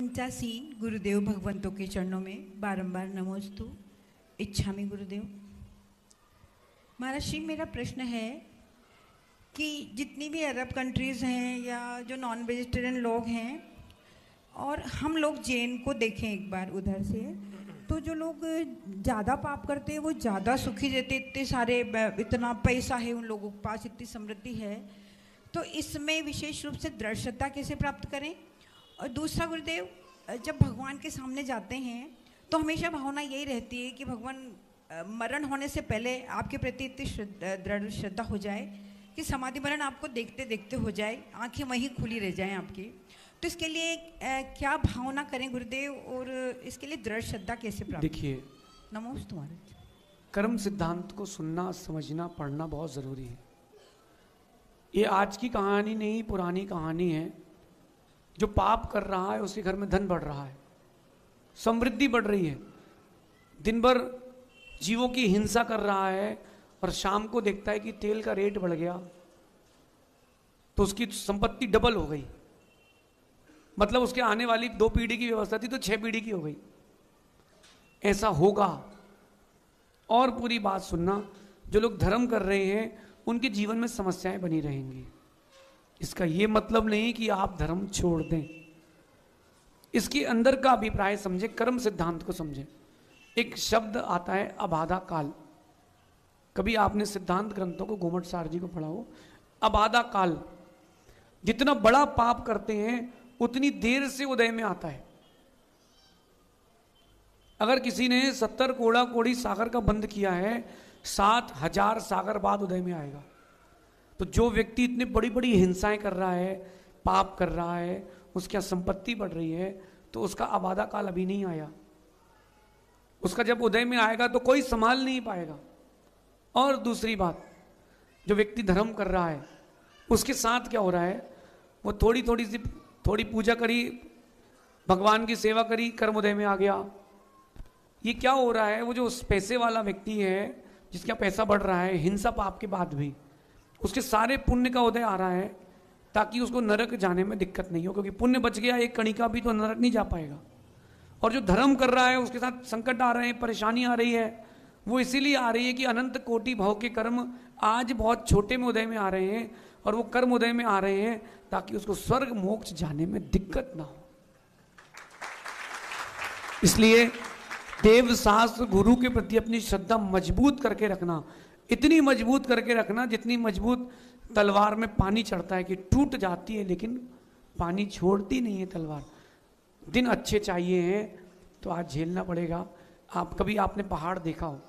पंचासी गुरुदेव भगवंतों के चरणों में बारंबार नमोस्तु इच्छामि गुरुदेव। महाराज जी, मेरा प्रश्न है कि जितनी भी अरब कंट्रीज़ हैं या जो नॉन वेजिटेरियन लोग हैं और हम लोग जैन को देखें एक बार उधर से, तो जो लोग ज़्यादा पाप करते हैं वो ज़्यादा सुखी रहते, इतने सारे इतना पैसा है उन लोगों के पास, इतनी समृद्धि है, तो इसमें विशेष रूप से दृढ़ श्रद्धा कैसे प्राप्त करें? और दूसरा गुरुदेव, जब भगवान के सामने जाते हैं तो हमेशा भावना यही रहती है कि भगवान मरण होने से पहले आपके प्रति इतनी दृढ़ श्रद्धा हो जाए कि समाधि मरण आपको देखते देखते हो जाए, आंखें वहीं खुली रह जाएं आपकी। तो इसके लिए क्या भावना करें गुरुदेव, और इसके लिए दृढ़ श्रद्धा कैसे प्राप्त? देखिए, नमोस्तु महाराज। कर्म सिद्धांत को सुनना, समझना, पढ़ना बहुत ज़रूरी है। ये आज की कहानी नहीं, पुरानी कहानी है। जो पाप कर रहा है उसके घर में धन बढ़ रहा है, समृद्धि बढ़ रही है, दिन भर जीवों की हिंसा कर रहा है और शाम को देखता है कि तेल का रेट बढ़ गया तो उसकी संपत्ति डबल हो गई। मतलब उसके आने वाली 2 पीढ़ी की व्यवस्था थी तो 6 पीढ़ी की हो गई। ऐसा होगा। और पूरी बात सुनना, जो लोग धर्म कर रहे हैं उनके जीवन में समस्याएं बनी रहेंगी। इसका यह मतलब नहीं कि आप धर्म छोड़ दें। इसके अंदर का अभिप्राय समझे, कर्म सिद्धांत को समझे। एक शब्द आता है अबाधा काल। कभी आपने सिद्धांत ग्रंथों को, गोमट सार जी को पढ़ा हो? अबाधा काल, जितना बड़ा पाप करते हैं उतनी देर से उदय में आता है। अगर किसी ने 70 कोड़ा कोड़ी सागर का बंद किया है, 7000 सागर बाद उदय में आएगा। तो जो व्यक्ति इतनी बड़ी बड़ी हिंसाएं कर रहा है, पाप कर रहा है, उसकी संपत्ति बढ़ रही है, तो उसका अबाधा काल अभी नहीं आया। उसका जब उदय में आएगा तो कोई संभाल नहीं पाएगा। और दूसरी बात, जो व्यक्ति धर्म कर रहा है उसके साथ क्या हो रहा है, वो थोड़ी पूजा करी, भगवान की सेवा करी, कर्म उदय में आ गया। ये क्या हो रहा है, वो जो पैसे वाला व्यक्ति है जिसका पैसा बढ़ रहा है, हिंसा पाप के बाद भी उसके सारे पुण्य का उदय आ रहा है ताकि उसको नरक जाने में दिक्कत नहीं हो, क्योंकि पुण्य बच गया एक कणिका भी तो नरक नहीं जा पाएगा। और जो धर्म कर रहा है उसके साथ संकट आ रहे हैं, परेशानी आ रही है। वो इसीलिए आ रही है कि अनंत कोटि भाव के कर्म आज बहुत छोटे में उदय में आ रहे हैं, और वो कर्म उदय में आ रहे हैं ताकि उसको स्वर्ग मोक्ष जाने में दिक्कत ना हो। इसलिए देव शास्त्र गुरु के प्रति अपनी श्रद्धा मजबूत करके रखना, इतनी मजबूत करके रखना जितनी मजबूत तलवार में पानी चढ़ता है कि टूट जाती है लेकिन पानी छोड़ती नहीं है तलवार। दिन अच्छे चाहिए हैं तो आज झेलना पड़ेगा। कभी आपने पहाड़ देखा हो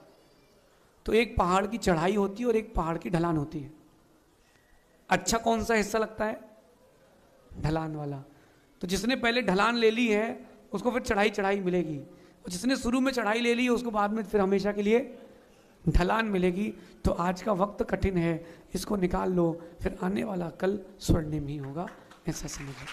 तो एक पहाड़ की चढ़ाई होती है और एक पहाड़ की ढलान होती है। अच्छा कौन सा हिस्सा लगता है? ढलान वाला। तो जिसने पहले ढलान ले ली है उसको फिर चढ़ाई मिलेगी, और जिसने शुरू में चढ़ाई ले ली है उसको बाद में फिर हमेशा के लिए ढलान मिलेगी। तो आज का वक्त कठिन है, इसको निकाल लो, फिर आने वाला कल स्वर्णिम ही होगा, ऐसा समझो।